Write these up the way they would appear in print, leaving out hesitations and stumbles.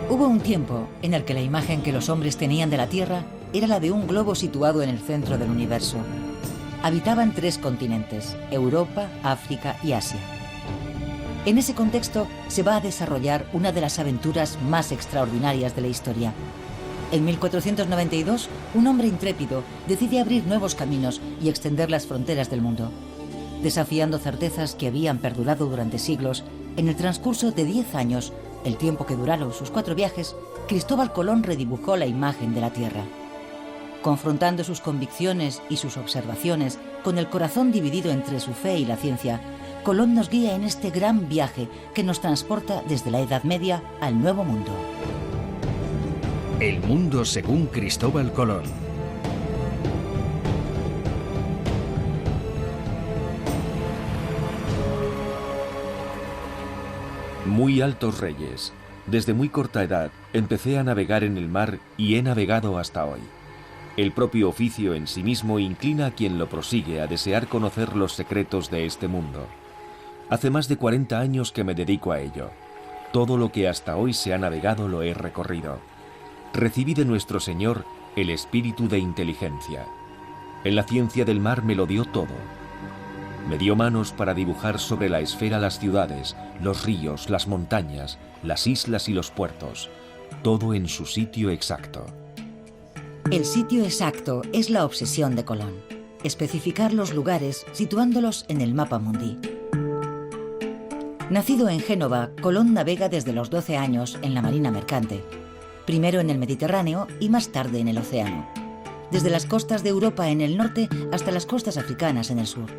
Hubo un tiempo en el que la imagen que los hombres tenían de la Tierra era la de un globo situado en el centro del universo. Habitaban 3 continentes, Europa, África y Asia. En ese contexto se va a desarrollar una de las aventuras más extraordinarias de la historia. En 1492, un hombre intrépido decide abrir nuevos caminos y extender las fronteras del mundo. Desafiando certezas que habían perdurado durante siglos, en el transcurso de 10 años, el tiempo que duraron sus 4 viajes, Cristóbal Colón redibujó la imagen de la Tierra. Confrontando sus convicciones y sus observaciones con el corazón dividido entre su fe y la ciencia, Colón nos guía en este gran viaje que nos transporta desde la Edad Media al Nuevo Mundo. El mundo según Cristóbal Colón. Muy altos reyes. Desde muy corta edad empecé a navegar en el mar y he navegado hasta hoy. El propio oficio en sí mismo inclina a quien lo prosigue a desear conocer los secretos de este mundo. Hace más de 40 años que me dedico a ello. Todo lo que hasta hoy se ha navegado lo he recorrido. Recibí de nuestro Señor el espíritu de inteligencia. En la ciencia del mar me lo dio todo. Me dio manos para dibujar sobre la esfera las ciudades, los ríos, las montañas, las islas y los puertos, todo en su sitio exacto. El sitio exacto es la obsesión de Colón. Especificar los lugares situándolos en el mapa mundi. Nacido en Génova, Colón navega desde los 12 años en la marina mercante. Primero en el Mediterráneo y más tarde en el océano. Desde las costas de Europa en el norte hasta las costas africanas en el sur.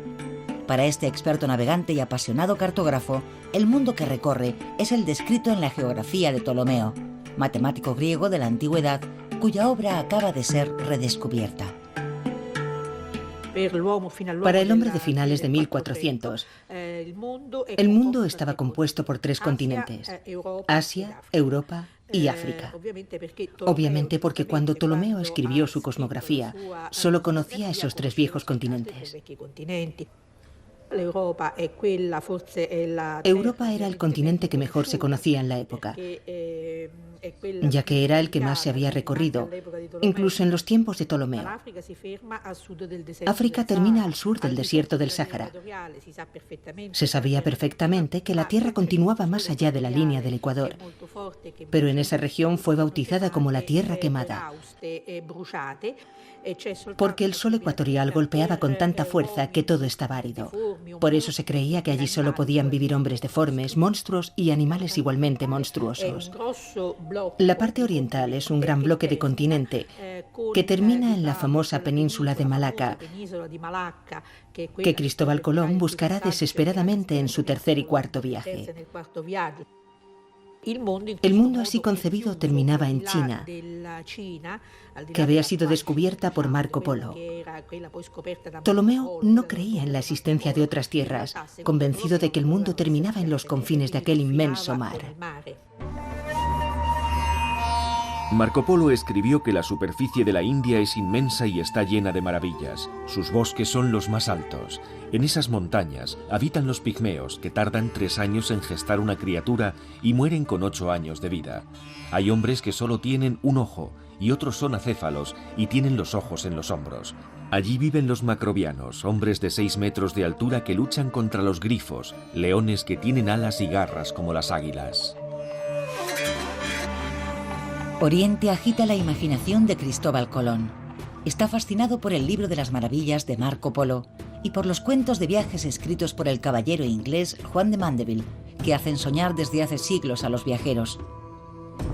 Para este experto navegante y apasionado cartógrafo, el mundo que recorre es el descrito en la geografía de Ptolomeo, matemático griego de la antigüedad, cuya obra acaba de ser redescubierta. Para el hombre de finales de 1400, el mundo estaba compuesto por 3 continentes, Asia, Europa y África. Obviamente porque cuando Ptolomeo escribió su cosmografía, solo conocía esos 3 viejos continentes. Europa era el continente que mejor se conocía en la época, ya que era el que más se había recorrido, incluso en los tiempos de Ptolomeo. África termina al sur del desierto del Sáhara. Se sabía perfectamente que la Tierra continuaba más allá de la línea del Ecuador, pero en esa región fue bautizada como la Tierra Quemada, porque el sol ecuatorial golpeaba con tanta fuerza que todo estaba árido. Por eso se creía que allí solo podían vivir hombres deformes, monstruos y animales igualmente monstruosos. La parte oriental es un gran bloque de continente que termina en la famosa península de Malaca, que Cristóbal Colón buscará desesperadamente en su tercer y cuarto viaje. El mundo así concebido terminaba en China, que había sido descubierta por Marco Polo. Ptolomeo no creía en la existencia de otras tierras, convencido de que el mundo terminaba en los confines de aquel inmenso mar. Marco Polo escribió que la superficie de la India es inmensa y está llena de maravillas. Sus bosques son los más altos. En esas montañas habitan los pigmeos, que tardan 3 años en gestar una criatura y mueren con 8 años de vida. Hay hombres que solo tienen un ojo y otros son acéfalos y tienen los ojos en los hombros. Allí viven los macrobianos, hombres de 6 metros de altura que luchan contra los grifos, leones que tienen alas y garras como las águilas. Oriente agita la imaginación de Cristóbal Colón. Está fascinado por el libro de las maravillas de Marco Polo y por los cuentos de viajes escritos por el caballero inglés Juan de Mandeville, que hacen soñar desde hace siglos a los viajeros.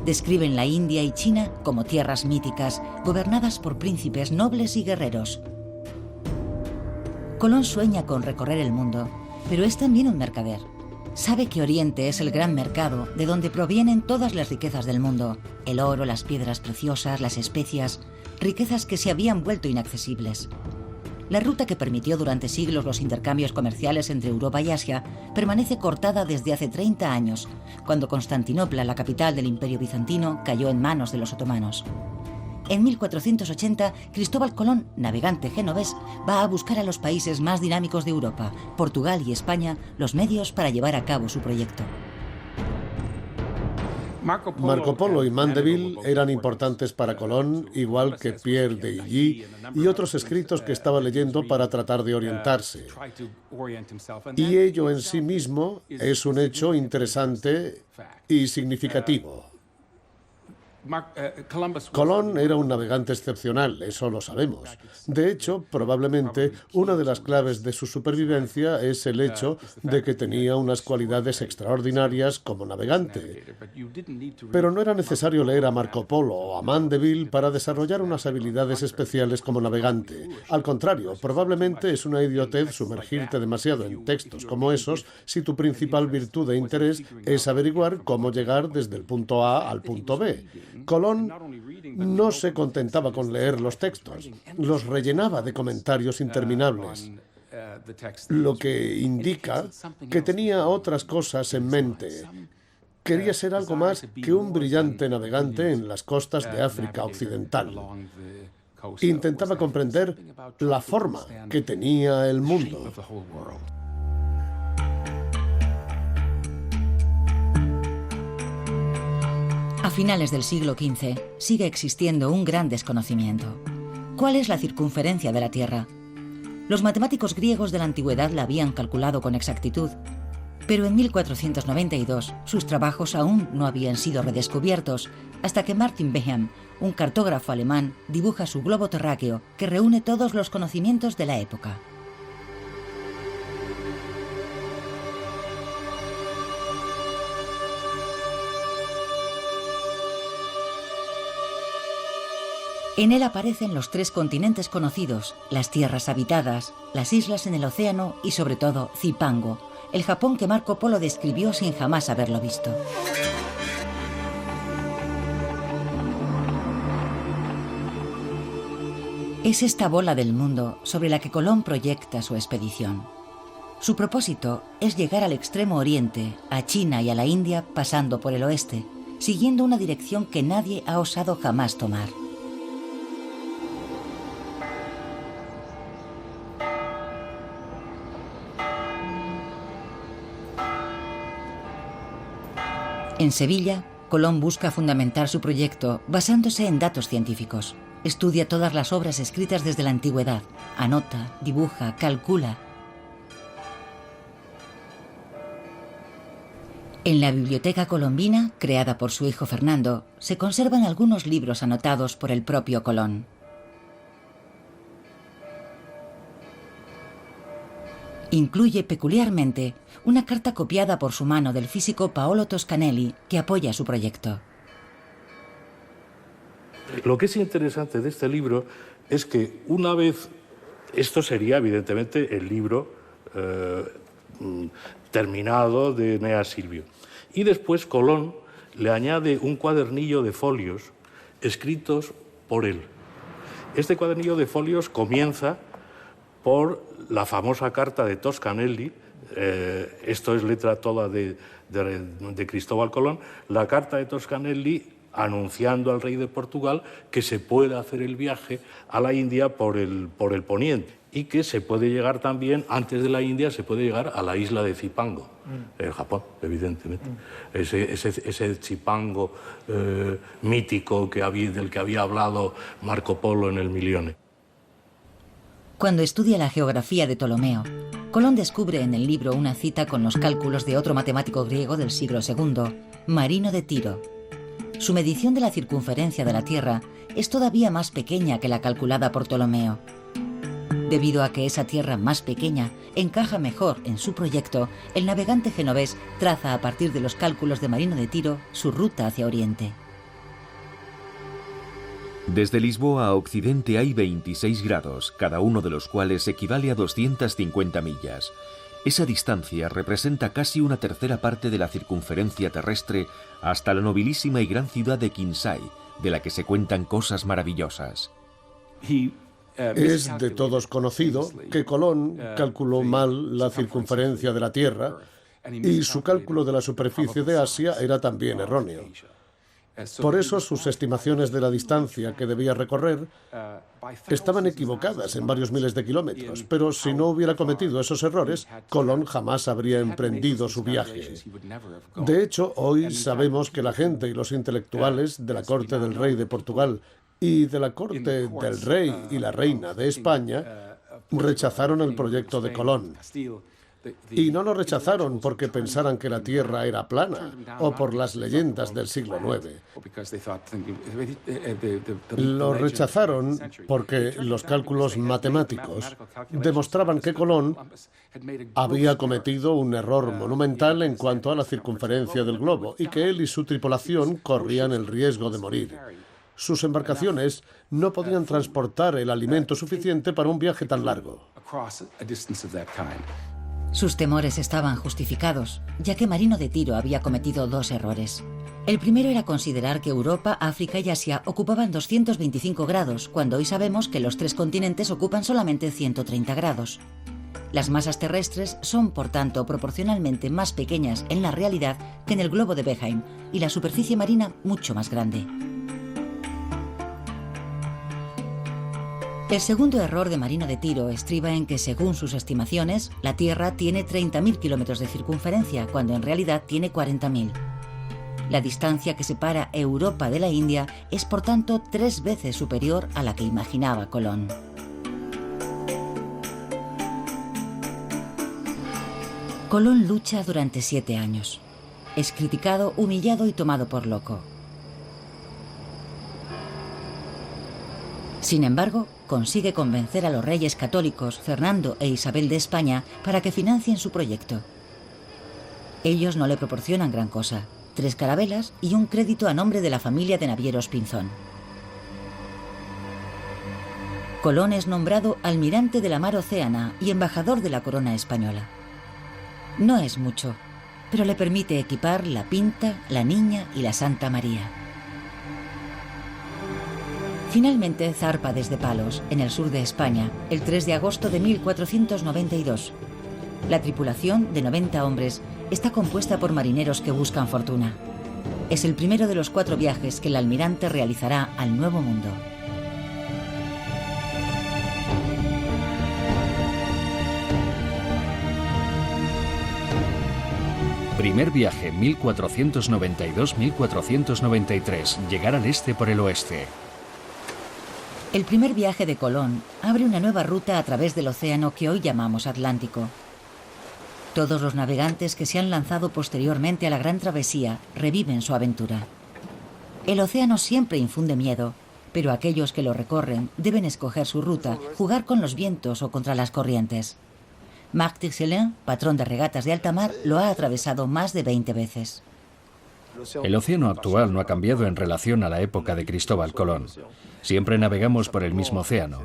Describen la India y China como tierras míticas, gobernadas por príncipes nobles y guerreros. Colón sueña con recorrer el mundo, pero es también un mercader. Sabe que Oriente es el gran mercado de donde provienen todas las riquezas del mundo, el oro, las piedras preciosas, las especias, riquezas que se habían vuelto inaccesibles. La ruta que permitió durante siglos los intercambios comerciales entre Europa y Asia permanece cortada desde hace 30 años, cuando Constantinopla, la capital del Imperio Bizantino, cayó en manos de los otomanos. En 1480, Cristóbal Colón, navegante genovés, va a buscar a los países más dinámicos de Europa, Portugal y España, los medios para llevar a cabo su proyecto. Marco Polo y Mandeville eran importantes para Colón, igual que Pierre de Illy y otros escritos que estaba leyendo para tratar de orientarse. Y ello en sí mismo es un hecho interesante y significativo. Colón era un navegante excepcional, eso lo sabemos. De hecho, probablemente una de las claves de su supervivencia es el hecho de que tenía unas cualidades extraordinarias como navegante. Pero no era necesario leer a Marco Polo o a Mandeville para desarrollar unas habilidades especiales como navegante. Al contrario, probablemente es una idiotez sumergirte demasiado en textos como esos si tu principal virtud e interés es averiguar cómo llegar desde el punto A al punto B. Colón no se contentaba con leer los textos, los rellenaba de comentarios interminables, lo que indica que tenía otras cosas en mente. Quería ser algo más que un brillante navegante en las costas de África Occidental. Intentaba comprender la forma que tenía el mundo. A finales del siglo XV sigue existiendo un gran desconocimiento. ¿Cuál es la circunferencia de la Tierra? Los matemáticos griegos de la antigüedad la habían calculado con exactitud, pero en 1492 sus trabajos aún no habían sido redescubiertos hasta que Martin Behem, un cartógrafo alemán, dibuja su globo terráqueo que reúne todos los conocimientos de la época. En él aparecen los 3 continentes conocidos, las tierras habitadas, las islas en el océano y sobre todo Zipango, el Japón que Marco Polo describió sin jamás haberlo visto. Es esta bola del mundo sobre la que Colón proyecta su expedición. Su propósito es llegar al extremo oriente, a China y a la India pasando por el oeste, siguiendo una dirección que nadie ha osado jamás tomar. En Sevilla, Colón busca fundamentar su proyecto basándose en datos científicos. Estudia todas las obras escritas desde la antigüedad, anota, dibuja, calcula. En la Biblioteca Colombina, creada por su hijo Fernando, se conservan algunos libros anotados por el propio Colón. Incluye peculiarmente una carta copiada por su mano del físico Paolo Toscanelli que apoya su proyecto. Lo que es interesante de este libro es que una vez, esto sería evidentemente el libro terminado de Eneas Silvio, y después Colón le añade un cuadernillo de folios escritos por él. Este cuadernillo de folios comienza por la famosa carta de Toscanelli, esto es letra toda de Cristóbal Colón, la carta de Toscanelli anunciando al rey de Portugal que se puede hacer el viaje a la India por el poniente y que se puede llegar también, antes de la India, se puede llegar a la isla de Zipango, en Japón, evidentemente. Ese Zipango mítico del que había hablado Marco Polo en el Milione. Cuando estudia la geografía de Ptolomeo, Colón descubre en el libro una cita con los cálculos de otro matemático griego del siglo II, Marino de Tiro. Su medición de la circunferencia de la Tierra es todavía más pequeña que la calculada por Ptolomeo. Debido a que esa tierra más pequeña encaja mejor en su proyecto, el navegante genovés traza a partir de los cálculos de Marino de Tiro su ruta hacia Oriente. Desde Lisboa a Occidente hay 26 grados, cada uno de los cuales equivale a 250 millas. Esa distancia representa casi una tercera parte de la circunferencia terrestre hasta la nobilísima y gran ciudad de Quinsay, de la que se cuentan cosas maravillosas. Es de todos conocido que Colón calculó mal la circunferencia de la Tierra y su cálculo de la superficie de Asia era también erróneo. Por eso sus estimaciones de la distancia que debía recorrer estaban equivocadas en varios miles de kilómetros, pero si no hubiera cometido esos errores, Colón jamás habría emprendido su viaje. De hecho, hoy sabemos que la gente y los intelectuales de la corte del rey de Portugal y de la corte del rey y la reina de España rechazaron el proyecto de Colón. Y no lo rechazaron porque pensaran que la Tierra era plana o por las leyendas del siglo IX. Lo rechazaron porque los cálculos matemáticos demostraban que Colón había cometido un error monumental en cuanto a la circunferencia del globo y que él y su tripulación corrían el riesgo de morir. Sus embarcaciones no podían transportar el alimento suficiente para un viaje tan largo. Sus temores estaban justificados, ya que Marino de Tiro había cometido dos errores. El primero era considerar que Europa, África y Asia ocupaban 225 grados, cuando hoy sabemos que los tres continentes ocupan solamente 130 grados. Las masas terrestres son, por tanto, proporcionalmente más pequeñas en la realidad que en el globo de Behaim, y la superficie marina mucho más grande. El segundo error de Marino de Tiro estriba en que, según sus estimaciones, la Tierra tiene 30.000 kilómetros de circunferencia, cuando en realidad tiene 40.000. La distancia que separa Europa de la India es, por tanto, 3 veces superior a la que imaginaba Colón. Colón lucha durante 7 años. Es criticado, humillado y tomado por loco. Sin embargo, consigue convencer a los reyes católicos Fernando e Isabel de España para que financien su proyecto. Ellos no le proporcionan gran cosa: 3 carabelas y un crédito a nombre de la familia de navieros Pinzón. Colón es nombrado almirante de la mar Océana y embajador de la corona española. No es mucho, pero le permite equipar la Pinta, la Niña y la Santa María. Finalmente zarpa desde Palos, en el sur de España, el 3 de agosto de 1492. La tripulación, de 90 hombres, está compuesta por marineros que buscan fortuna. Es el primero de los 4 viajes que el almirante realizará al Nuevo Mundo. Primer viaje 1492-1493, llegar al este por el oeste. El primer viaje de Colón abre una nueva ruta a través del océano que hoy llamamos Atlántico. Todos los navegantes que se han lanzado posteriormente a la gran travesía reviven su aventura. El océano siempre infunde miedo, pero aquellos que lo recorren deben escoger su ruta, jugar con los vientos o contra las corrientes. Marc Tixelin, patrón de regatas de alta mar, lo ha atravesado más de 20 veces. El océano actual no ha cambiado en relación a la época de Cristóbal Colón. Siempre navegamos por el mismo océano.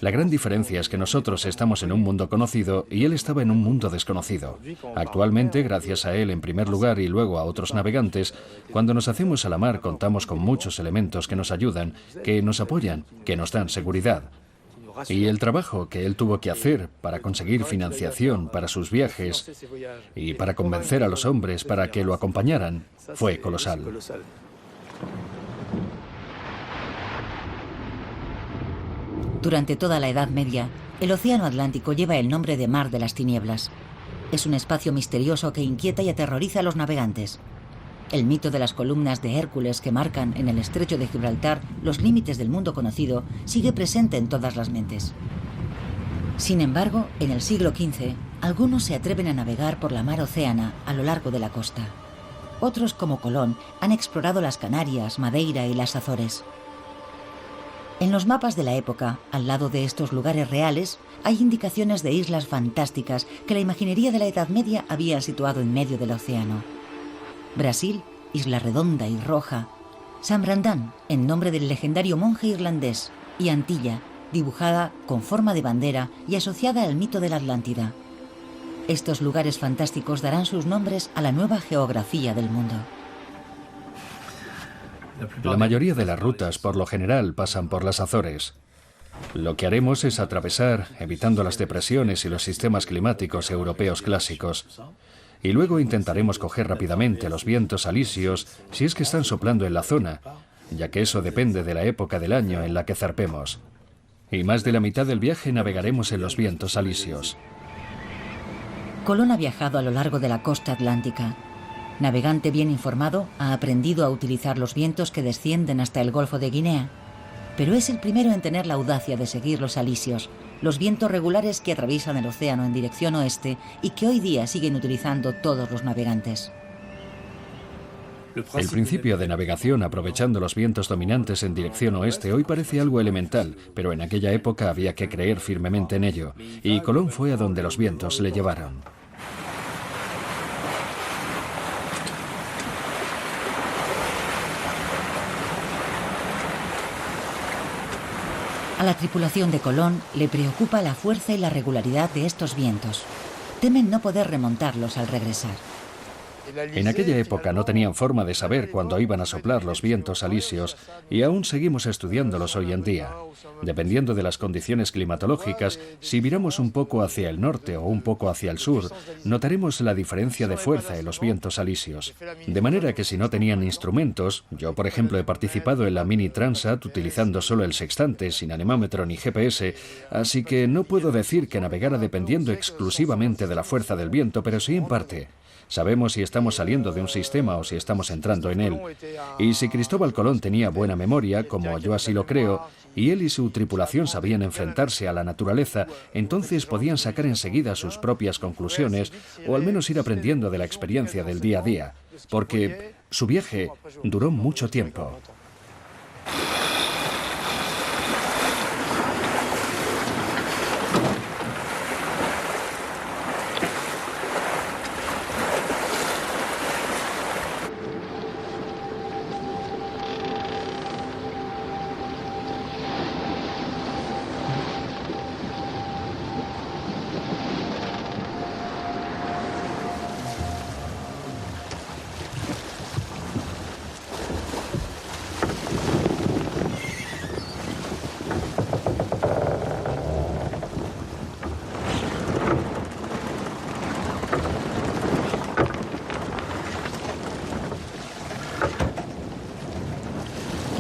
La gran diferencia es que nosotros estamos en un mundo conocido y él estaba en un mundo desconocido. Actualmente, gracias a él en primer lugar y luego a otros navegantes, cuando nos hacemos a la mar contamos con muchos elementos que nos ayudan, que nos apoyan, que nos dan seguridad. Y el trabajo que él tuvo que hacer para conseguir financiación para sus viajes y para convencer a los hombres para que lo acompañaran fue colosal. Durante toda la Edad Media, el Océano Atlántico lleva el nombre de Mar de las Tinieblas. Es un espacio misterioso que inquieta y aterroriza a los navegantes. El mito de las columnas de Hércules que marcan en el estrecho de Gibraltar los límites del mundo conocido sigue presente en todas las mentes. Sin embargo, en el siglo XV, algunos se atreven a navegar por la mar Océana a lo largo de la costa. Otros, como Colón, han explorado las Canarias, Madeira y las Azores. En los mapas de la época, al lado de estos lugares reales, hay indicaciones de islas fantásticas que la imaginería de la Edad Media había situado en medio del océano. Brasil, Isla Redonda y Roja, San Brandán, en nombre del legendario monje irlandés, y Antilla, dibujada con forma de bandera y asociada al mito de la Atlántida. Estos lugares fantásticos darán sus nombres a la nueva geografía del mundo. La mayoría de las rutas, por lo general, pasan por las Azores. Lo que haremos es atravesar, evitando las depresiones y los sistemas climáticos europeos clásicos. Y luego intentaremos coger rápidamente los vientos alisios si es que están soplando en la zona, ya que eso depende de la época del año en la que zarpemos. Y más de la mitad del viaje navegaremos en los vientos alisios. Colón ha viajado a lo largo de la costa atlántica. Navegante bien informado, ha aprendido a utilizar los vientos que descienden hasta el Golfo de Guinea. Pero es el primero en tener la audacia de seguir los alisios, los vientos regulares que atraviesan el océano en dirección oeste y que hoy día siguen utilizando todos los navegantes. El principio de navegación aprovechando los vientos dominantes en dirección oeste hoy parece algo elemental, pero en aquella época había que creer firmemente en ello, y Colón fue a donde los vientos le llevaron. A la tripulación de Colón le preocupa la fuerza y la regularidad de estos vientos. Temen no poder remontarlos al regresar. En aquella época no tenían forma de saber cuándo iban a soplar los vientos alisios y aún seguimos estudiándolos hoy en día. Dependiendo de las condiciones climatológicas, si viramos un poco hacia el norte o un poco hacia el sur, notaremos la diferencia de fuerza en los vientos alisios. De manera que si no tenían instrumentos, yo por ejemplo he participado en la Mini Transat utilizando solo el sextante, sin anemómetro ni GPS, así que no puedo decir que navegara dependiendo exclusivamente de la fuerza del viento, pero sí en parte. Sabemos si estamos saliendo de un sistema o si estamos entrando en él. Y si Cristóbal Colón tenía buena memoria, como yo así lo creo, y él y su tripulación sabían enfrentarse a la naturaleza, entonces podían sacar enseguida sus propias conclusiones o al menos ir aprendiendo de la experiencia del día a día, porque su viaje duró mucho tiempo.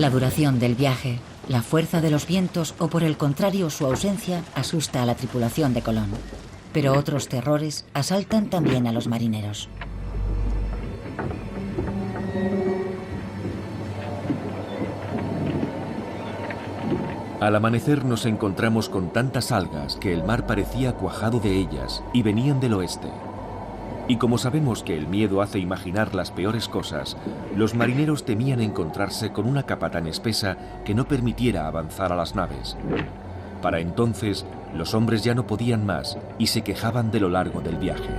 La duración del viaje, la fuerza de los vientos o por el contrario su ausencia asusta a la tripulación de Colón. Pero otros terrores asaltan también a los marineros. Al amanecer nos encontramos con tantas algas que el mar parecía cuajado de ellas y venían del oeste. Y como sabemos que el miedo hace imaginar las peores cosas, los marineros temían encontrarse con una capa tan espesa que no permitiera avanzar a las naves. Para entonces, los hombres ya no podían más y se quejaban de lo largo del viaje.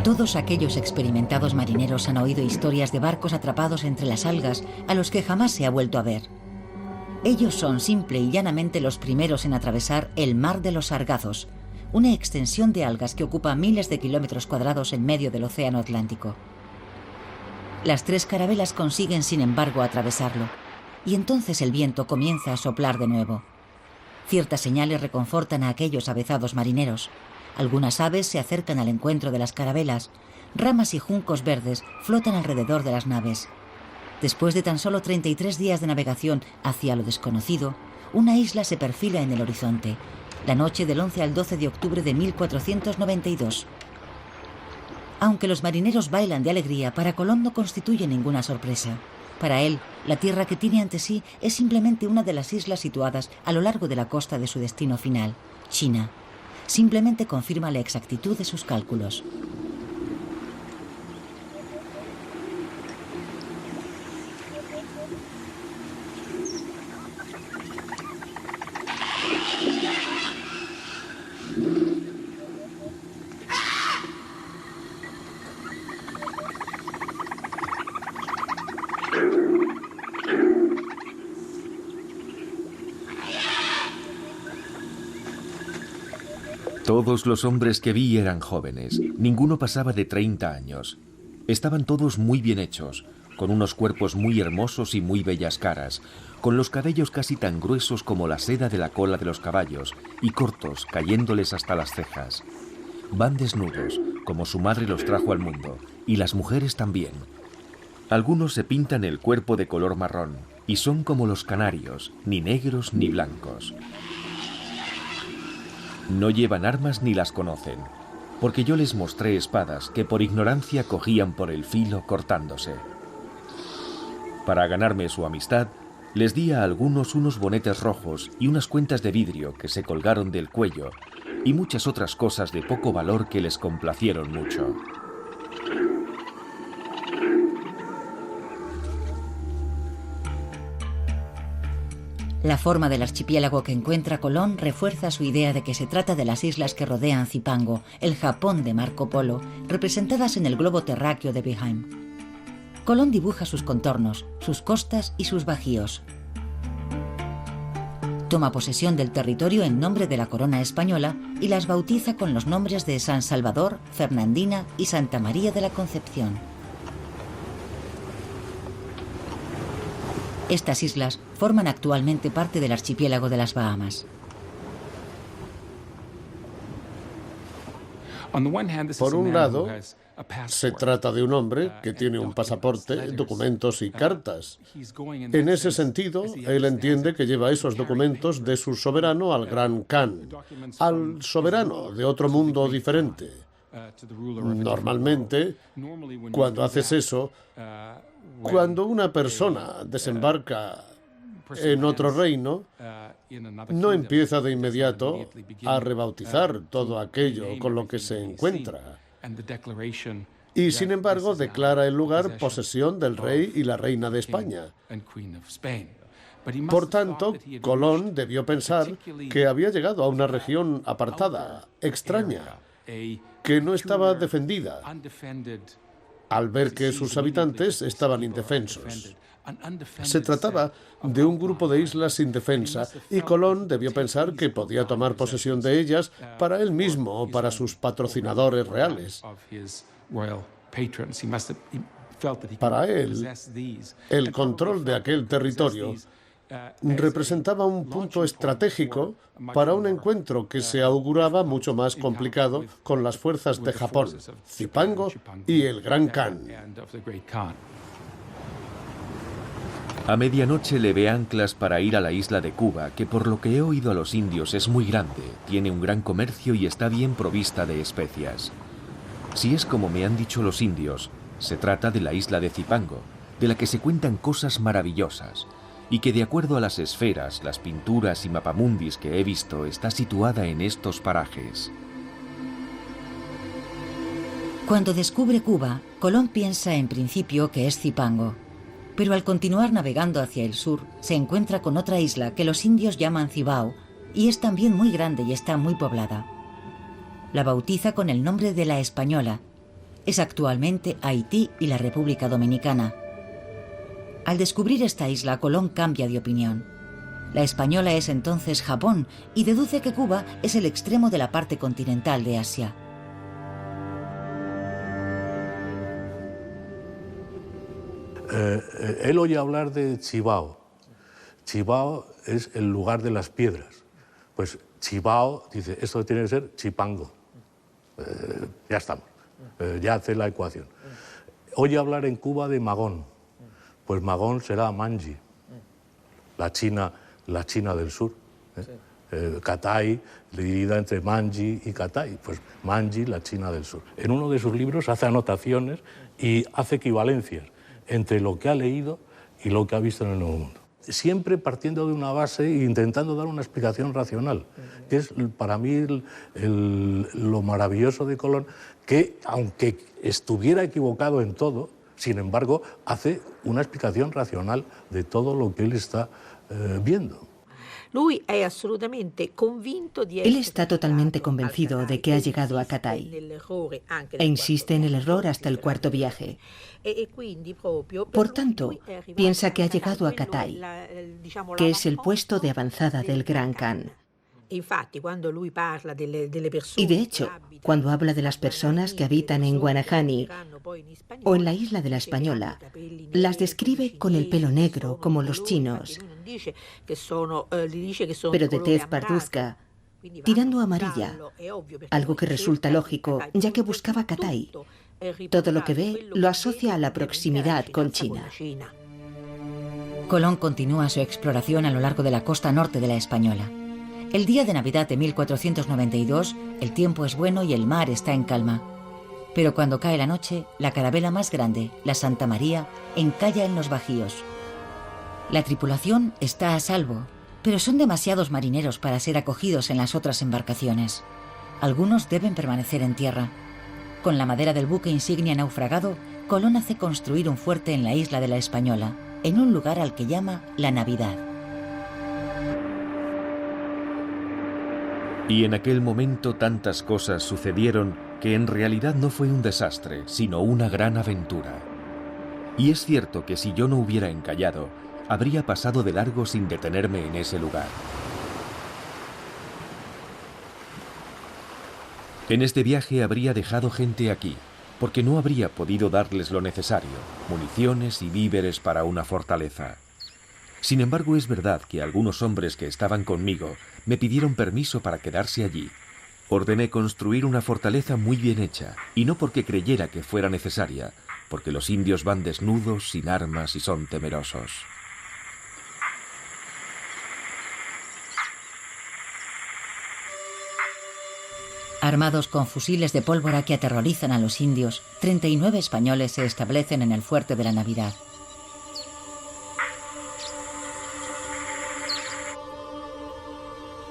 Todos aquellos experimentados marineros han oído historias de barcos atrapados entre las algas a los que jamás se ha vuelto a ver. Ellos son simple y llanamente los primeros en atravesar el Mar de los Sargazos, una extensión de algas que ocupa miles de kilómetros cuadrados en medio del Océano Atlántico. Las tres carabelas consiguen, sin embargo, atravesarlo, y entonces el viento comienza a soplar de nuevo. Ciertas señales reconfortan a aquellos avezados marineros. Algunas aves se acercan al encuentro de las carabelas, ramas y juncos verdes flotan alrededor de las naves. Después de tan solo 33 días de navegación hacia lo desconocido, una isla se perfila en el horizonte, la noche del 11 al 12 de octubre de 1492. Aunque los marineros bailan de alegría, para Colón no constituye ninguna sorpresa. Para él, la tierra que tiene ante sí es simplemente una de las islas situadas a lo largo de la costa de su destino final, China. Simplemente confirma la exactitud de sus cálculos. Todos los hombres que vi eran jóvenes, ninguno pasaba de 30 años. Estaban todos muy bien hechos, con unos cuerpos muy hermosos y muy bellas caras, con los cabellos casi tan gruesos como la seda de la cola de los caballos y cortos, cayéndoles hasta las cejas. Van desnudos, como su madre los trajo al mundo, y las mujeres también. Algunos se pintan el cuerpo de color marrón, y son como los canarios, ni negros ni blancos. No llevan armas ni las conocen, porque yo les mostré espadas que por ignorancia cogían por el filo cortándose. Para ganarme su amistad, les di a algunos unos bonetes rojos y unas cuentas de vidrio que se colgaron del cuello, y muchas otras cosas de poco valor que les complacieron mucho. La forma del archipiélago que encuentra Colón refuerza su idea de que se trata de las islas que rodean Zipango, el Japón de Marco Polo, representadas en el globo terráqueo de Behaim. Colón dibuja sus contornos, sus costas y sus bajíos. Toma posesión del territorio en nombre de la corona española y las bautiza con los nombres de San Salvador, Fernandina y Santa María de la Concepción. Estas islas forman actualmente parte del archipiélago de las Bahamas. Por un lado, se trata de un hombre que tiene un pasaporte, documentos y cartas. En ese sentido, él entiende que lleva esos documentos de su soberano al Gran Khan, al soberano de otro mundo diferente. Normalmente, cuando haces eso, cuando una persona desembarca en otro reino, no empieza de inmediato a rebautizar todo aquello con lo que se encuentra. Y sin embargo declara el lugar posesión del rey y la reina de España. Por tanto, Colón debió pensar que había llegado a una región apartada, extraña, que no estaba defendida, al ver que sus habitantes estaban indefensos. Se trataba de un grupo de islas sin defensa y Colón debió pensar que podía tomar posesión de ellas para él mismo o para sus patrocinadores reales. Para él, el control de aquel territorio representaba un punto estratégico para un encuentro que se auguraba mucho más complicado con las fuerzas de Japón, Zipango y el Gran Khan. A medianoche levé anclas para ir a la isla de Cuba, que por lo que he oído a los indios es muy grande, tiene un gran comercio y está bien provista de especias. Si es como me han dicho los indios, se trata de la isla de Zipango, de la que se cuentan cosas maravillosas, y que de acuerdo a las esferas, las pinturas y mapamundis que he visto, está situada en estos parajes. Cuando descubre Cuba, Colón piensa en principio que es Zipango. Pero al continuar navegando hacia el sur, se encuentra con otra isla que los indios llaman Cibao, y es también muy grande y está muy poblada. La bautiza con el nombre de la Española. Es actualmente Haití y la República Dominicana. Al descubrir esta isla, Colón cambia de opinión. La Española es entonces Japón y deduce que Cuba es el extremo de la parte continental de Asia. Él oye hablar de Cibao. Cibao es el lugar de las piedras. Pues Cibao, dice, esto tiene que ser Chipango. Ya estamos, ya hace la ecuación. Oye hablar en Cuba de Magón. Pues Magón será Manji, la China del sur. Catay, dividida entre Manji y Catay. Pues Manji, la China del sur. En uno de sus libros hace anotaciones y hace equivalencias entre lo que ha leído y lo que ha visto en el Nuevo Mundo. Siempre partiendo de una base e intentando dar una explicación racional, que es para mí lo maravilloso de Colón, que aunque estuviera equivocado en todo, sin embargo, hace una explicación racional de todo lo que él está viendo. Él está totalmente convencido de que ha llegado a Catay e insiste en el error hasta el cuarto viaje. Por tanto, piensa que ha llegado a Catay, que es el puesto de avanzada del Gran Khan. Y de hecho, cuando habla de las personas que habitan en Guanahani o en la isla de la Española, las describe con el pelo negro, como los chinos. Pero de tez parduzca, tirando a amarilla, algo que resulta lógico, ya que buscaba Catay. Todo lo que ve lo asocia a la proximidad con China. Colón continúa su exploración a lo largo de la costa norte de la Española. El día de Navidad de 1492, el tiempo es bueno y el mar está en calma. Pero cuando cae la noche, la carabela más grande, la Santa María, encalla en los bajíos. La tripulación está a salvo, pero son demasiados marineros para ser acogidos en las otras embarcaciones. Algunos deben permanecer en tierra. Con la madera del buque insignia naufragado, Colón hace construir un fuerte en la isla de la Española, en un lugar al que llama La Navidad. Y en aquel momento tantas cosas sucedieron que en realidad no fue un desastre, sino una gran aventura. Y es cierto que si yo no hubiera encallado, habría pasado de largo sin detenerme en ese lugar. En este viaje habría dejado gente aquí, porque no habría podido darles lo necesario, municiones y víveres para una fortaleza. Sin embargo, es verdad que algunos hombres que estaban conmigo me pidieron permiso para quedarse allí. Ordené construir una fortaleza muy bien hecha, y no porque creyera que fuera necesaria, porque los indios van desnudos, sin armas y son temerosos. Armados con fusiles de pólvora que aterrorizan a los indios, 39 españoles se establecen en el fuerte de la Navidad.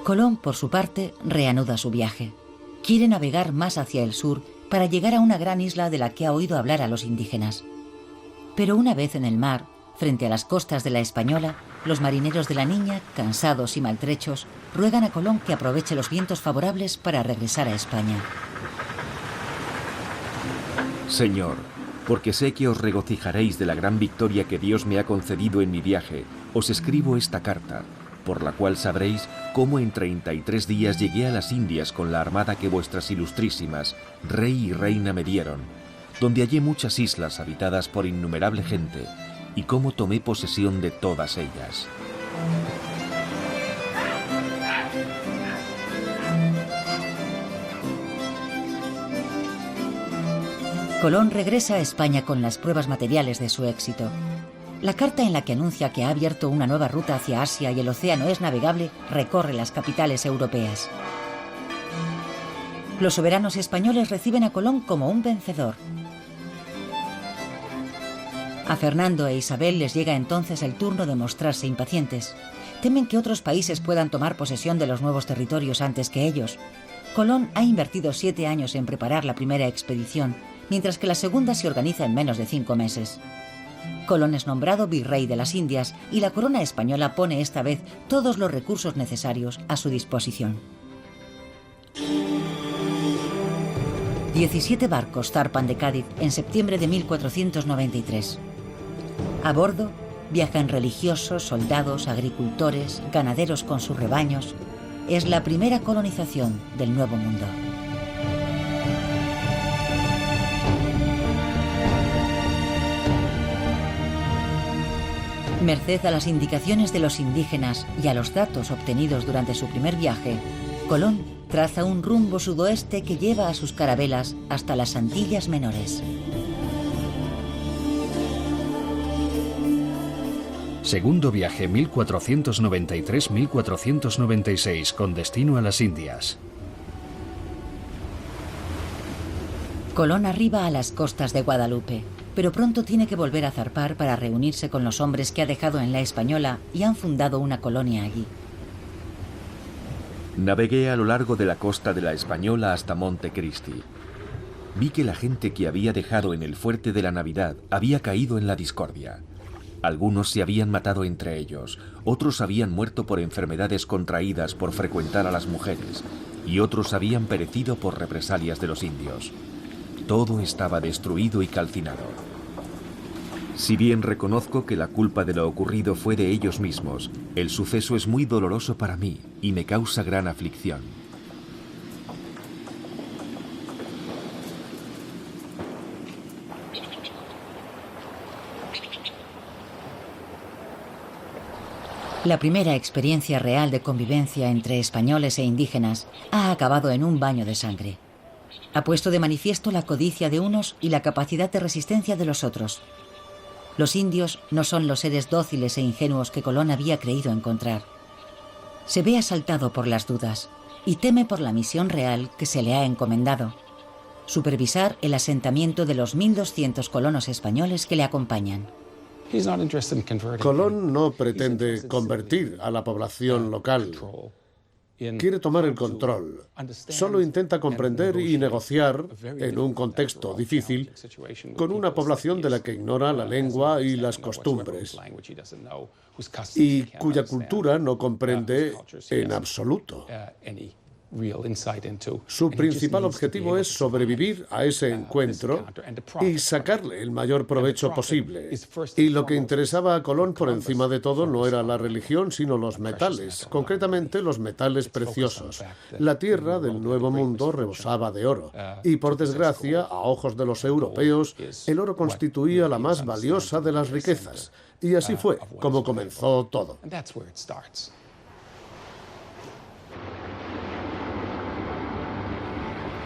Colón, por su parte, reanuda su viaje. Quiere navegar más hacia el sur para llegar a una gran isla de la que ha oído hablar a los indígenas. Pero una vez en el mar, frente a las costas de la Española, los marineros de la Niña, cansados y maltrechos, ruegan a Colón que aproveche los vientos favorables para regresar a España. Señor, porque sé que os regocijaréis de la gran victoria que Dios me ha concedido en mi viaje, os escribo esta carta, por la cual sabréis cómo en 33 días llegué a las Indias con la armada que vuestras ilustrísimas, rey y reina, me dieron, donde hallé muchas islas habitadas por innumerable gente, y cómo tomé posesión de todas ellas. Colón regresa a España con las pruebas materiales de su éxito. La carta en la que anuncia que ha abierto una nueva ruta hacia Asia y el océano es navegable recorre las capitales europeas. Los soberanos españoles reciben a Colón como un vencedor. A Fernando e Isabel les llega entonces el turno de mostrarse impacientes. Temen que otros países puedan tomar posesión de los nuevos territorios antes que ellos. Colón ha invertido 7 años en preparar la primera expedición, mientras que la segunda se organiza en menos de 5 meses. Colón es nombrado virrey de las Indias y la corona española pone esta vez todos los recursos necesarios a su disposición. 17 barcos zarpan de Cádiz en septiembre de 1493. A bordo viajan religiosos, soldados, agricultores, ganaderos con sus rebaños. Es la primera colonización del Nuevo Mundo. Merced a las indicaciones de los indígenas y a los datos obtenidos durante su primer viaje, Colón traza un rumbo sudoeste que lleva a sus carabelas hasta las Antillas Menores. Segundo viaje 1493-1496 con destino a las Indias. Colón arriba a las costas de Guadalupe, pero pronto tiene que volver a zarpar para reunirse con los hombres que ha dejado en la Española y han fundado una colonia allí. Navegué a lo largo de la costa de la Española hasta Montecristi. Vi que la gente que había dejado en el fuerte de la Navidad había caído en la discordia. Algunos se habían matado entre ellos, otros habían muerto por enfermedades contraídas por frecuentar a las mujeres, y otros habían perecido por represalias de los indios. Todo estaba destruido y calcinado. Si bien reconozco que la culpa de lo ocurrido fue de ellos mismos, el suceso es muy doloroso para mí y me causa gran aflicción. La primera experiencia real de convivencia entre españoles e indígenas ha acabado en un baño de sangre. Ha puesto de manifiesto la codicia de unos y la capacidad de resistencia de los otros. Los indios no son los seres dóciles e ingenuos que Colón había creído encontrar. Se ve asaltado por las dudas y teme por la misión real que se le ha encomendado: supervisar el asentamiento de los 1.200 colonos españoles que le acompañan. Colón no pretende convertir a la población local. Quiere tomar el control. Solo intenta comprender y negociar, en un contexto difícil, con una población de la que ignora la lengua y las costumbres, y cuya cultura no comprende en absoluto. Su principal objetivo es sobrevivir a ese encuentro y sacarle el mayor provecho posible. Y lo que interesaba a Colón por encima de todo no era la religión, sino los metales, concretamente los metales preciosos. La tierra del Nuevo Mundo rebosaba de oro, y por desgracia, a ojos de los europeos, el oro constituía la más valiosa de las riquezas. Y así fue como comenzó todo.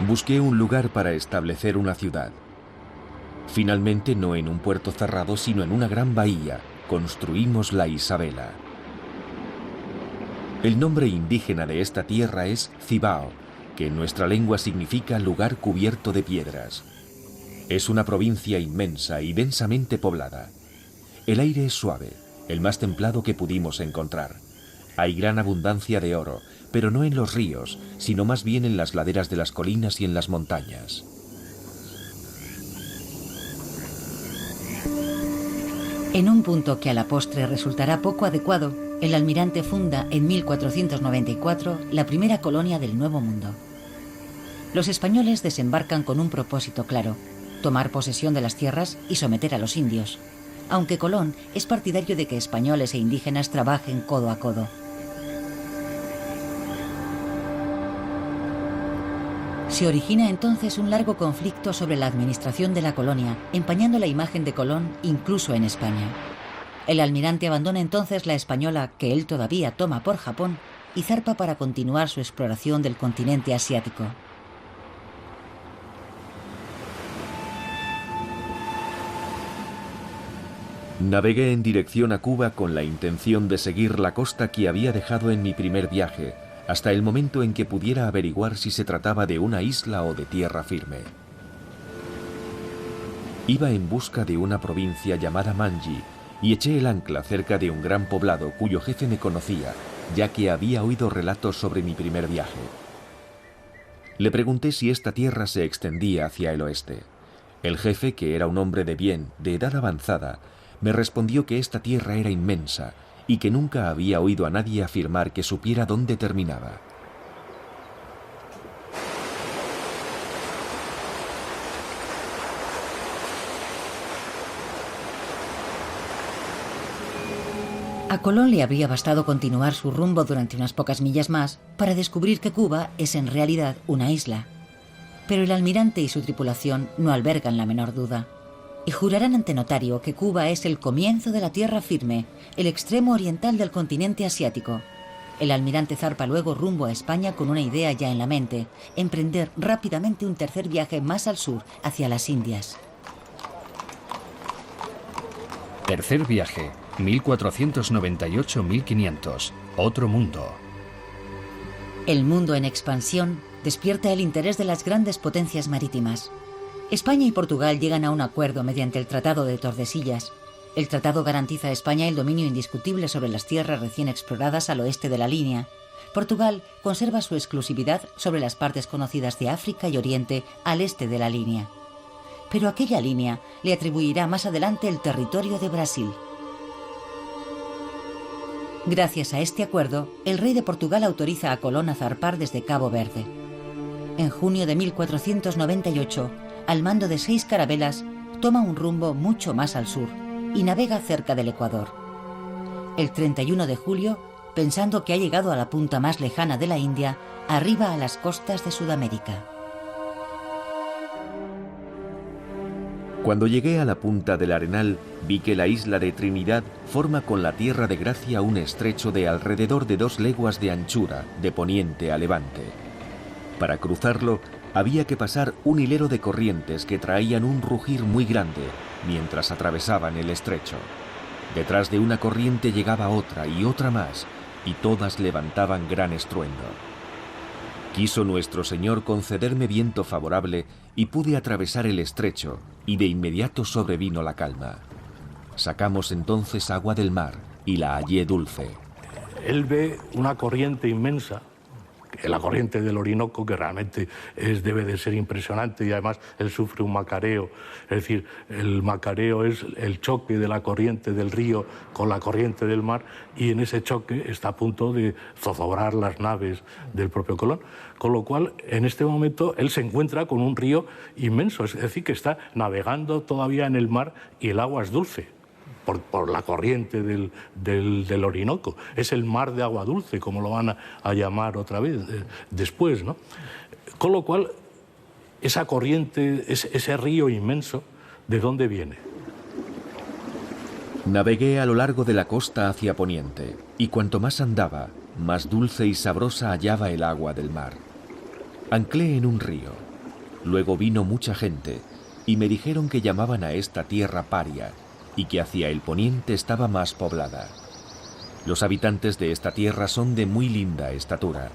Busqué un lugar para establecer una ciudad. Finalmente, no en un puerto cerrado, sino en una gran bahía, construimos la Isabela. El nombre indígena de esta tierra es Cibao, que en nuestra lengua significa lugar cubierto de piedras. Es una provincia inmensa y densamente poblada. El aire es suave, el más templado que pudimos encontrar. Hay gran abundancia de oro, pero no en los ríos, sino más bien en las laderas de las colinas y en las montañas. En un punto que a la postre resultará poco adecuado, el almirante funda en 1494 la primera colonia del Nuevo Mundo. Los españoles desembarcan con un propósito claro: tomar posesión de las tierras y someter a los indios, aunque Colón es partidario de que españoles e indígenas trabajen codo a codo. Se origina entonces un largo conflicto sobre la administración de la colonia, empañando la imagen de Colón incluso en España. El almirante abandona entonces la española, que él todavía toma por Japón, y zarpa para continuar su exploración del continente asiático. Navegué en dirección a Cuba con la intención de seguir la costa que había dejado en mi primer viaje, hasta el momento en que pudiera averiguar si se trataba de una isla o de tierra firme. Iba en busca de una provincia llamada Manji y eché el ancla cerca de un gran poblado cuyo jefe me conocía, ya que había oído relatos sobre mi primer viaje. Le pregunté si esta tierra se extendía hacia el oeste. El jefe, que era un hombre de bien, de edad avanzada, me respondió que esta tierra era inmensa y que nunca había oído a nadie afirmar que supiera dónde terminaba. A Colón le habría bastado continuar su rumbo durante unas pocas millas más para descubrir que Cuba es en realidad una isla. Pero el almirante y su tripulación no albergan la menor duda, y jurarán ante notario que Cuba es el comienzo de la tierra firme, el extremo oriental del continente asiático. El almirante zarpa luego rumbo a España con una idea ya en la mente: emprender rápidamente un tercer viaje más al sur, hacia las Indias. Tercer viaje, 1498-1500, otro mundo. El mundo en expansión despierta el interés de las grandes potencias marítimas. España y Portugal llegan a un acuerdo mediante el Tratado de Tordesillas. El tratado garantiza a España el dominio indiscutible sobre las tierras recién exploradas al oeste de la línea. Portugal conserva su exclusividad sobre las partes conocidas de África y Oriente al este de la línea. Pero aquella línea le atribuirá más adelante el territorio de Brasil. Gracias a este acuerdo, el rey de Portugal autoriza a Colón a zarpar desde Cabo Verde. En junio de 1498, al mando de 6 carabelas, toma un rumbo mucho más al sur y navega cerca del Ecuador. El 31 de julio, pensando que ha llegado a la punta más lejana de la India, arriba a las costas de Sudamérica. Cuando llegué a la punta del Arenal, vi que la isla de Trinidad forma con la Tierra de Gracia un estrecho de alrededor de 2 leguas de anchura, de poniente a levante. Para cruzarlo, había que pasar un hilero de corrientes que traían un rugir muy grande mientras atravesaban el estrecho. Detrás de una corriente llegaba otra y otra más, y todas levantaban gran estruendo. Quiso nuestro Señor concederme viento favorable y pude atravesar el estrecho, y de inmediato sobrevino la calma. Sacamos entonces agua del mar y la hallé dulce. Él ve una corriente inmensa, la corriente del Orinoco, que realmente debe de ser impresionante, y además él sufre un macareo. Es decir, el macareo es el choque de la corriente del río con la corriente del mar, y en ese choque está a punto de zozobrar las naves del propio Colón. Con lo cual, en este momento, él se encuentra con un río inmenso, es decir, que está navegando todavía en el mar y el agua es dulce. Por la corriente del Orinoco. Es el mar de agua dulce, como lo van a llamar otra vez después, ¿no? Con lo cual, esa corriente, ese río inmenso, ¿de dónde viene? Navegué a lo largo de la costa hacia poniente, y cuanto más andaba, más dulce y sabrosa hallaba el agua del mar. Anclé en un río. Luego vino mucha gente, y me dijeron que llamaban a esta tierra Paria, y que hacia el poniente estaba más poblada. Los habitantes de esta tierra son de muy linda estatura.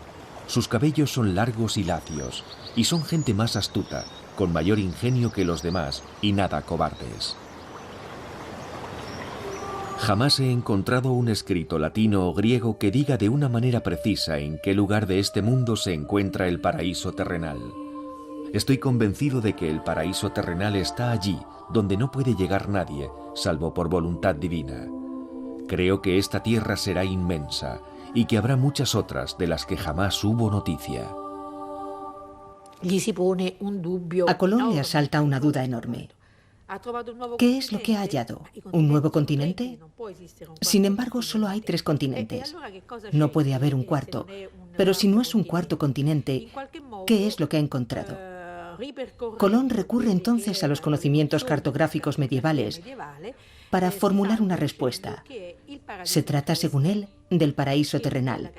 Sus cabellos son largos y lacios, y son gente más astuta, con mayor ingenio que los demás, y nada cobardes. Jamás he encontrado un escrito latino o griego que diga de una manera precisa en qué lugar de este mundo se encuentra el paraíso terrenal. Estoy convencido de que el paraíso terrenal está allí, donde no puede llegar nadie, salvo por voluntad divina. Creo que esta tierra será inmensa y que habrá muchas otras de las que jamás hubo noticia. A Colón le asalta una duda enorme. ¿Qué es lo que ha hallado? ¿Un nuevo continente? Sin embargo, solo hay 3 continentes. No puede haber un cuarto. Pero si no es un cuarto continente, ¿qué es lo que ha encontrado? Colón recurre entonces a los conocimientos cartográficos medievales para formular una respuesta. Se trata, según él, del paraíso terrenal.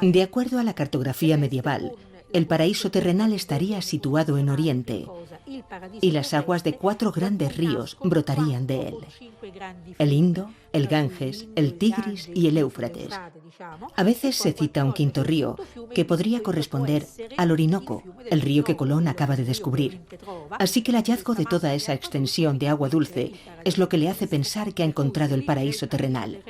De acuerdo a la cartografía medieval, el paraíso terrenal estaría situado en Oriente y las aguas de 4 grandes ríos brotarían de él: el Indo, el Ganges, el Tigris y el Éufrates. A veces se cita un quinto río, que podría corresponder al Orinoco, el río que Colón acaba de descubrir. Así que el hallazgo de toda esa extensión de agua dulce es lo que le hace pensar que ha encontrado el paraíso terrenal.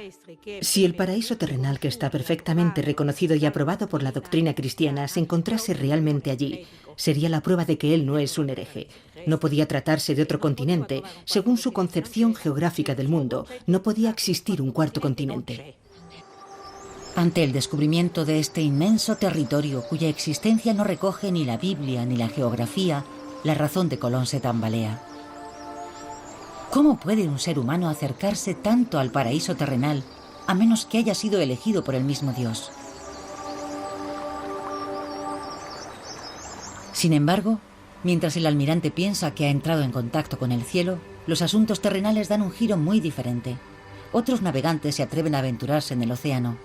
Si el paraíso terrenal, que está perfectamente reconocido y aprobado por la doctrina cristiana, se encontrase realmente allí, sería la prueba de que él no es un hereje. No podía tratarse de otro continente. Según su concepción geográfica del mundo, no podía existir un cuarto continente. Ante el descubrimiento de este inmenso territorio, cuya existencia no recoge ni la Biblia ni la geografía, la razón de Colón se tambalea. ¿Cómo puede un ser humano acercarse tanto al paraíso terrenal a menos que haya sido elegido por el mismo Dios? Sin embargo, mientras el almirante piensa que ha entrado en contacto con el cielo, los asuntos terrenales dan un giro muy diferente. Otros navegantes se atreven a aventurarse en el océano.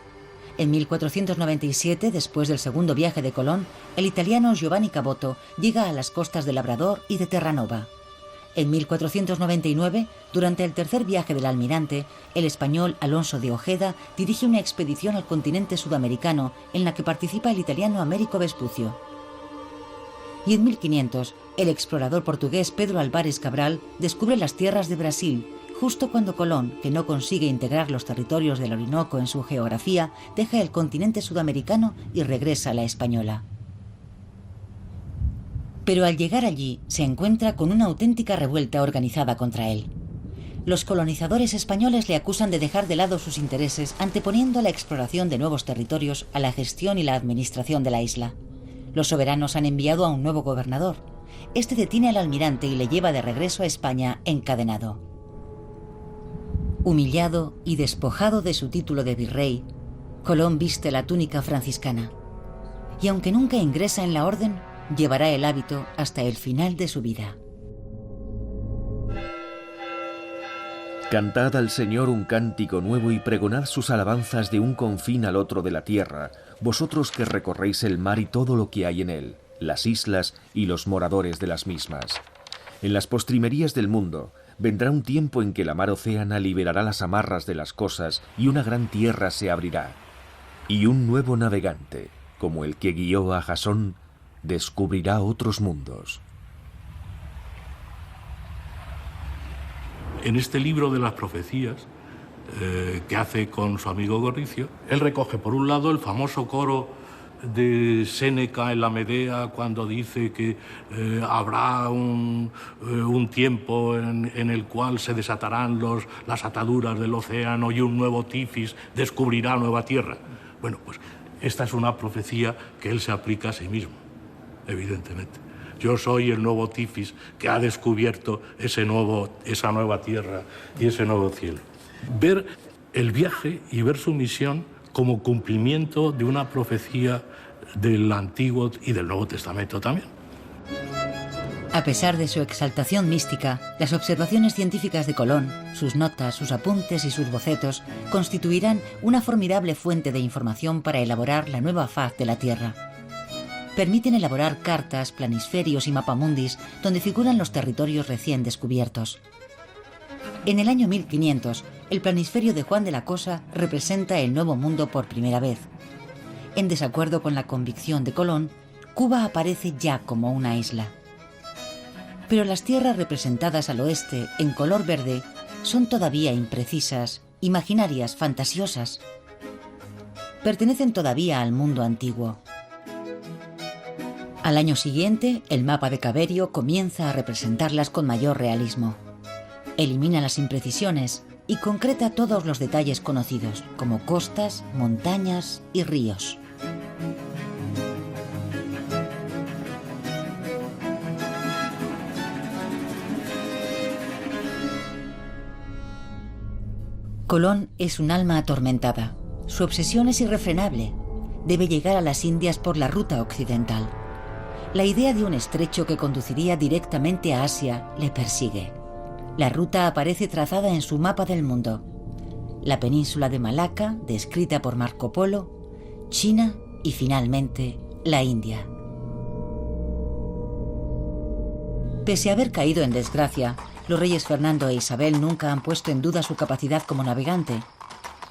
En 1497, después del segundo viaje de Colón, el italiano Giovanni Caboto llega a las costas de Labrador y de Terranova. En 1499, durante el tercer viaje del almirante, el español Alonso de Ojeda dirige una expedición al continente sudamericano en la que participa el italiano Américo Vespucio. Y en 1500, el explorador portugués Pedro Álvares Cabral descubre las tierras de Brasil, justo cuando Colón, que no consigue integrar los territorios del Orinoco en su geografía, deja el continente sudamericano y regresa a la Española. Pero al llegar allí, se encuentra con una auténtica revuelta organizada contra él. Los colonizadores españoles le acusan de dejar de lado sus intereses, anteponiendo la exploración de nuevos territorios a la gestión y la administración de la isla. Los soberanos han enviado a un nuevo gobernador. Este detiene al almirante y le lleva de regreso a España encadenado. Humillado y despojado de su título de virrey, Colón viste la túnica franciscana. Y aunque nunca ingresa en la orden, llevará el hábito hasta el final de su vida. Cantad al Señor un cántico nuevo y pregonad sus alabanzas de un confín al otro de la tierra, vosotros que recorréis el mar y todo lo que hay en él, las islas y los moradores de las mismas. En las postrimerías del mundo vendrá un tiempo en que la mar océana liberará las amarras de las cosas y una gran tierra se abrirá. Y un nuevo navegante, como el que guió a Jasón, descubrirá otros mundos. En este libro de las profecías que hace con su amigo Gorricio, él recoge por un lado el famoso coro de Séneca en la Medea cuando dice que habrá un tiempo en el cual se desatarán las ataduras del océano y un nuevo Tifis descubrirá nueva tierra. Bueno, pues esta es una profecía que él se aplica a sí mismo, evidentemente. Yo soy el nuevo Tifis que ha descubierto esa nueva tierra y ese nuevo cielo. Ver el viaje y ver su misión como cumplimiento de una profecía del Antiguo y del Nuevo Testamento también. A pesar de su exaltación mística, las observaciones científicas de Colón, sus notas, sus apuntes y sus bocetos constituirán una formidable fuente de información para elaborar la nueva faz de la Tierra. Permiten elaborar cartas, planisferios y mapamundis donde figuran los territorios recién descubiertos. En el año 1500, el planisferio de Juan de la Cosa representa el Nuevo Mundo por primera vez. En desacuerdo con la convicción de Colón, Cuba aparece ya como una isla. Pero las tierras representadas al oeste en color verde son todavía imprecisas, imaginarias, fantasiosas. Pertenecen todavía al mundo antiguo. Al año siguiente, el mapa de Caberio comienza a representarlas con mayor realismo. Elimina las imprecisiones y concreta todos los detalles conocidos, como costas, montañas y ríos. Colón es un alma atormentada. Su obsesión es irrefrenable. Debe llegar a las Indias por la ruta occidental. La idea de un estrecho que conduciría directamente a Asia le persigue. La ruta aparece trazada en su mapa del mundo. La península de Malaca, descrita por Marco Polo, China y finalmente la India. Pese a haber caído en desgracia, los reyes Fernando e Isabel nunca han puesto en duda su capacidad como navegante.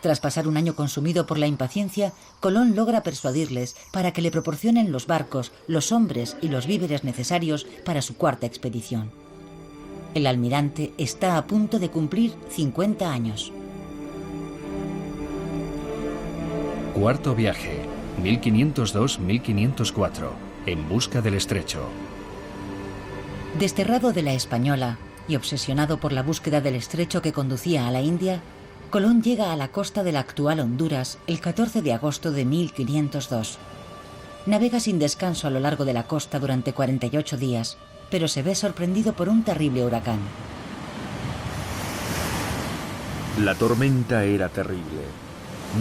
Tras pasar un año consumido por la impaciencia, Colón logra persuadirles para que le proporcionen los barcos, los hombres y los víveres necesarios para su cuarta expedición. El almirante está a punto de cumplir 50 años. Cuarto viaje, 1502-1504, en busca del estrecho. Desterrado de la Española y obsesionado por la búsqueda del estrecho que conducía a la India, Colón llega a la costa de la actual Honduras el 14 de agosto de 1502. Navega sin descanso a lo largo de la costa durante 48 días, pero se ve sorprendido por un terrible huracán. La tormenta era terrible.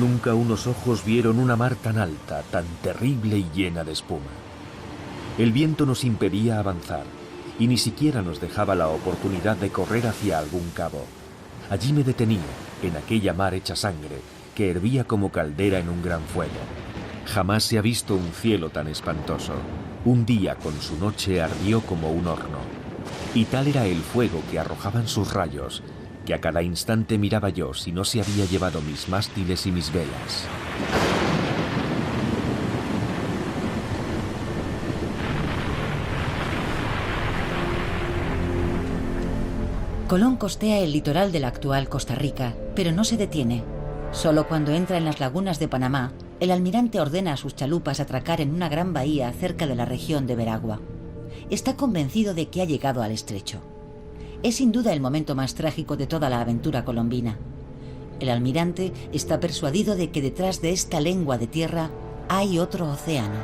Nunca unos ojos vieron una mar tan alta, tan terrible y llena de espuma. El viento nos impedía avanzar y ni siquiera nos dejaba la oportunidad de correr hacia algún cabo. Allí me detenía, en aquella mar hecha sangre, que hervía como caldera en un gran fuego. Jamás se ha visto un cielo tan espantoso. Un día con su noche ardió como un horno. Y tal era el fuego que arrojaban sus rayos, que a cada instante miraba yo si no se había llevado mis mástiles y mis velas. Colón costea el litoral de la actual Costa Rica, pero no se detiene. Solo cuando entra en las lagunas de Panamá, el almirante ordena a sus chalupas atracar en una gran bahía cerca de la región de Veragua. Está convencido de que ha llegado al estrecho. Es sin duda el momento más trágico de toda la aventura colombina. El almirante está persuadido de que detrás de esta lengua de tierra hay otro océano.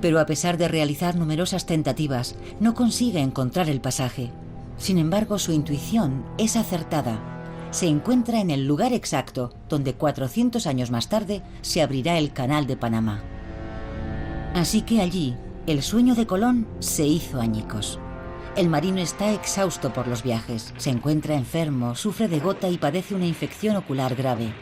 Pero a pesar de realizar numerosas tentativas, no consigue encontrar el pasaje. Sin embargo, su intuición es acertada. Se encuentra en el lugar exacto donde 400 años más tarde se abrirá el Canal de Panamá. Así que allí, el sueño de Colón se hizo añicos. El marino está exhausto por los viajes, se encuentra enfermo, sufre de gota y padece una infección ocular grave.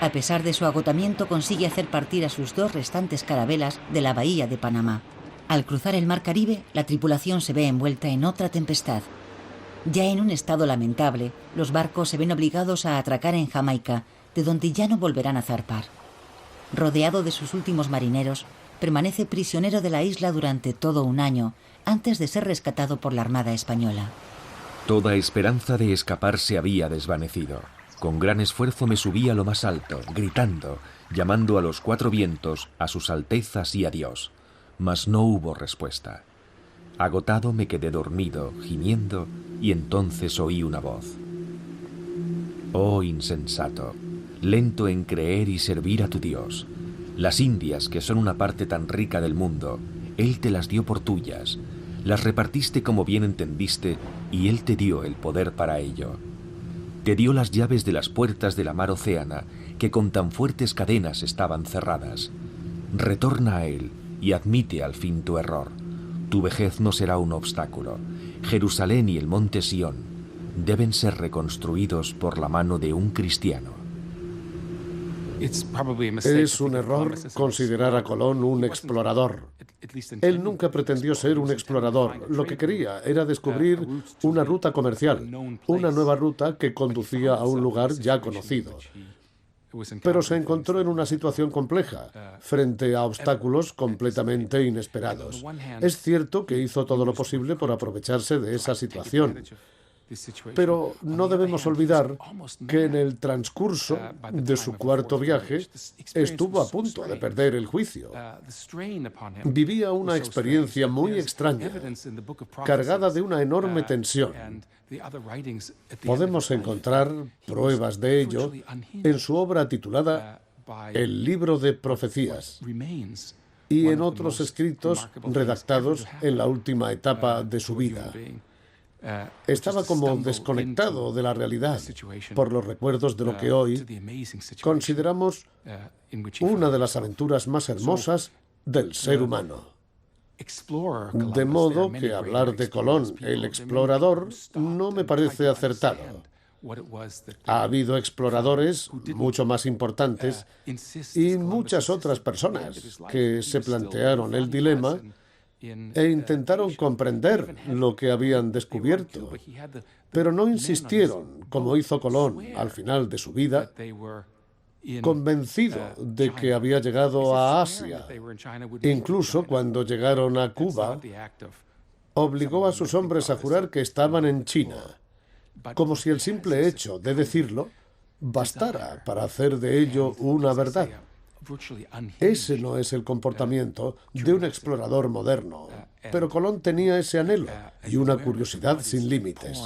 A pesar de su agotamiento, consigue hacer partir a sus 2 restantes carabelas de la bahía de Panamá. Al cruzar el mar Caribe, la tripulación se ve envuelta en otra tempestad. Ya en un estado lamentable, los barcos se ven obligados a atracar en Jamaica, de donde ya no volverán a zarpar. Rodeado de sus últimos marineros, permanece prisionero de la isla durante todo un año, antes de ser rescatado por la Armada Española. Toda esperanza de escapar se había desvanecido. Con gran esfuerzo me subí a lo más alto, gritando, llamando a los 4 vientos, a sus altezas y a Dios. Mas no hubo respuesta. Agotado me quedé dormido, gimiendo, y entonces oí una voz. Oh insensato, lento en creer y servir a tu Dios. Las Indias, que son una parte tan rica del mundo, Él te las dio por tuyas. Las repartiste como bien entendiste, y Él te dio el poder para ello. Te dio las llaves de las puertas de la mar Océana, que con tan fuertes cadenas estaban cerradas. Retorna a Él y admite al fin tu error. Tu vejez no será un obstáculo. Jerusalén y el monte Sión deben ser reconstruidos por la mano de un cristiano. Es un error considerar a Colón un explorador. Él nunca pretendió ser un explorador. Lo que quería era descubrir una ruta comercial, una nueva ruta que conducía a un lugar ya conocido. Pero se encontró en una situación compleja, frente a obstáculos completamente inesperados. Es cierto que hizo todo lo posible por aprovecharse de esa situación, pero no debemos olvidar que en el transcurso de su 4º viaje estuvo a punto de perder el juicio. Vivía una experiencia muy extraña, cargada de una enorme tensión. Podemos encontrar pruebas de ello en su obra titulada El libro de profecías y en otros escritos redactados en la última etapa de su vida. Estaba como desconectado de la realidad por los recuerdos de lo que hoy consideramos una de las aventuras más hermosas del ser humano. De modo que hablar de Colón, el explorador, no me parece acertado. Ha habido exploradores mucho más importantes y muchas otras personas que se plantearon el dilema e intentaron comprender lo que habían descubierto, pero no insistieron, como hizo Colón al final de su vida, convencido de que había llegado a Asia. Incluso cuando llegaron a Cuba, obligó a sus hombres a jurar que estaban en China, como si el simple hecho de decirlo bastara para hacer de ello una verdad. Ese no es el comportamiento de un explorador moderno, pero Colón tenía ese anhelo y una curiosidad sin límites.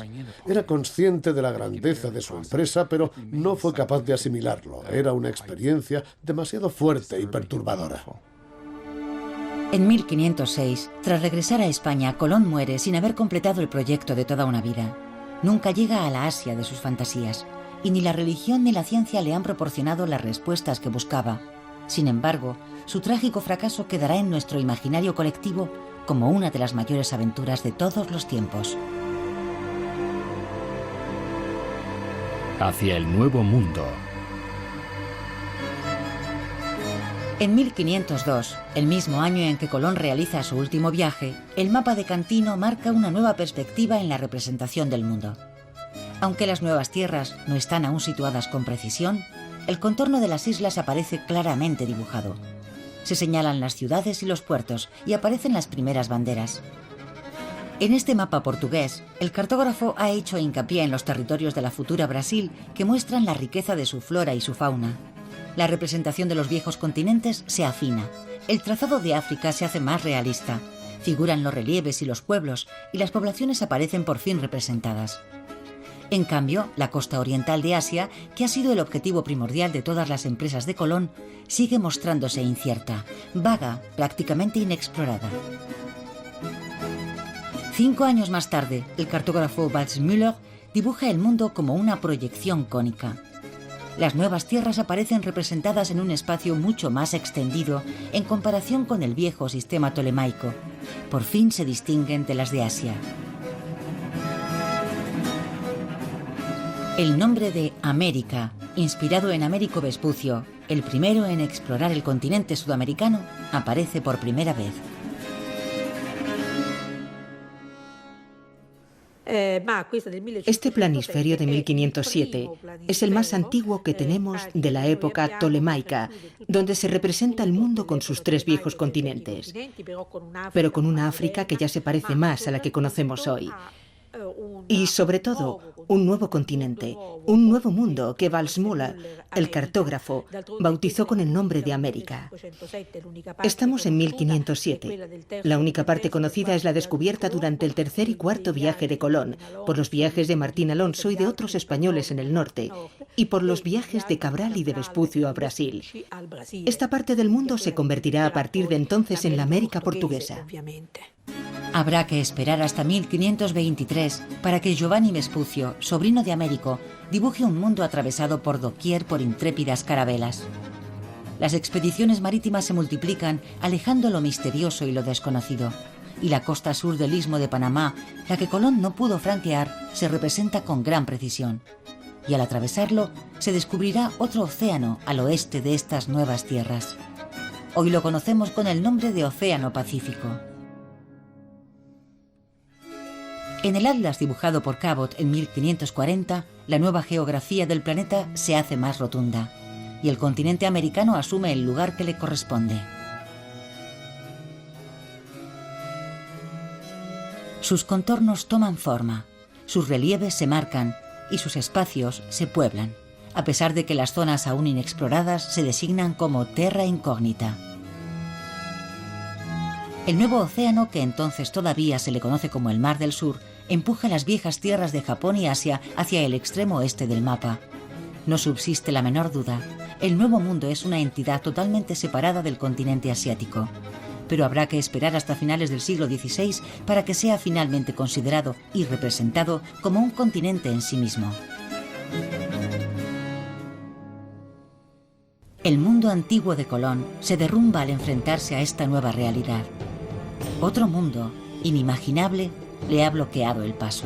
Era consciente de la grandeza de su empresa, pero no fue capaz de asimilarlo. Era una experiencia demasiado fuerte y perturbadora. En 1506, tras regresar a España, Colón muere sin haber completado el proyecto de toda una vida. Nunca llega a la Asia de sus fantasías, y ni la religión ni la ciencia le han proporcionado las respuestas que buscaba. Sin embargo, su trágico fracaso quedará en nuestro imaginario colectivo como una de las mayores aventuras de todos los tiempos. Hacia el Nuevo Mundo. En 1502, el mismo año en que Colón realiza su último viaje, el mapa de Cantino marca una nueva perspectiva en la representación del mundo. Aunque las nuevas tierras no están aún situadas con precisión, el contorno de las islas aparece claramente dibujado. Se señalan las ciudades y los puertos y aparecen las primeras banderas. En este mapa portugués, el cartógrafo ha hecho hincapié en los territorios de la futura Brasil que muestran la riqueza de su flora y su fauna. La representación de los viejos continentes se afina. El trazado de África se hace más realista. Figuran los relieves y los pueblos, y las poblaciones aparecen por fin representadas. En cambio, la costa oriental de Asia, que ha sido el objetivo primordial de todas las empresas de Colón, sigue mostrándose incierta, vaga, prácticamente inexplorada. 5 años más tarde, el cartógrafo Waldseemüller dibuja el mundo como una proyección cónica. Las nuevas tierras aparecen representadas en un espacio mucho más extendido en comparación con el viejo sistema tolemaico. Por fin se distinguen de las de Asia. El nombre de América, inspirado en Américo Vespucio, el primero en explorar el continente sudamericano, aparece por primera vez. Este planisferio de 1507 es el más antiguo que tenemos de la época tolemaica, donde se representa el mundo con sus 3 viejos continentes, pero con una África que ya se parece más a la que conocemos hoy. Y sobre todo, un nuevo continente, un nuevo mundo que Valsmola, el cartógrafo, bautizó con el nombre de América. Estamos en 1507. La única parte conocida es la descubierta durante el tercer y cuarto viaje de Colón, por los viajes de Martín Alonso y de otros españoles en el norte, y por los viajes de Cabral y de Vespucio a Brasil. Esta parte del mundo se convertirá a partir de entonces en la América portuguesa. Habrá que esperar hasta 1523 para que Giovanni Vespucio, sobrino de Américo, dibuje un mundo atravesado por doquier por intrépidas carabelas. Las expediciones marítimas se multiplican, alejando lo misterioso y lo desconocido. Y la costa sur del Istmo de Panamá, la que Colón no pudo franquear, se representa con gran precisión. Y al atravesarlo, se descubrirá otro océano al oeste de estas nuevas tierras. Hoy lo conocemos con el nombre de Océano Pacífico. En el atlas dibujado por Cabot en 1540, la nueva geografía del planeta se hace más rotunda y el continente americano asume el lugar que le corresponde. Sus contornos toman forma, sus relieves se marcan y sus espacios se pueblan, a pesar de que las zonas aún inexploradas se designan como terra incógnita. El nuevo océano, que entonces todavía se le conoce como el Mar del Sur, empuja las viejas tierras de Japón y Asia hacia el extremo oeste del mapa. No subsiste la menor duda, el Nuevo Mundo es una entidad totalmente separada del continente asiático. Pero habrá que esperar hasta finales del siglo XVI para que sea finalmente considerado y representado como un continente en sí mismo. El mundo antiguo de Colón se derrumba al enfrentarse a esta nueva realidad. Otro mundo, inimaginable, le ha bloqueado el paso.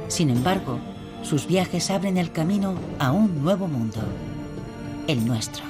Sin embargo, sus viajes abren el camino a un nuevo mundo, el nuestro.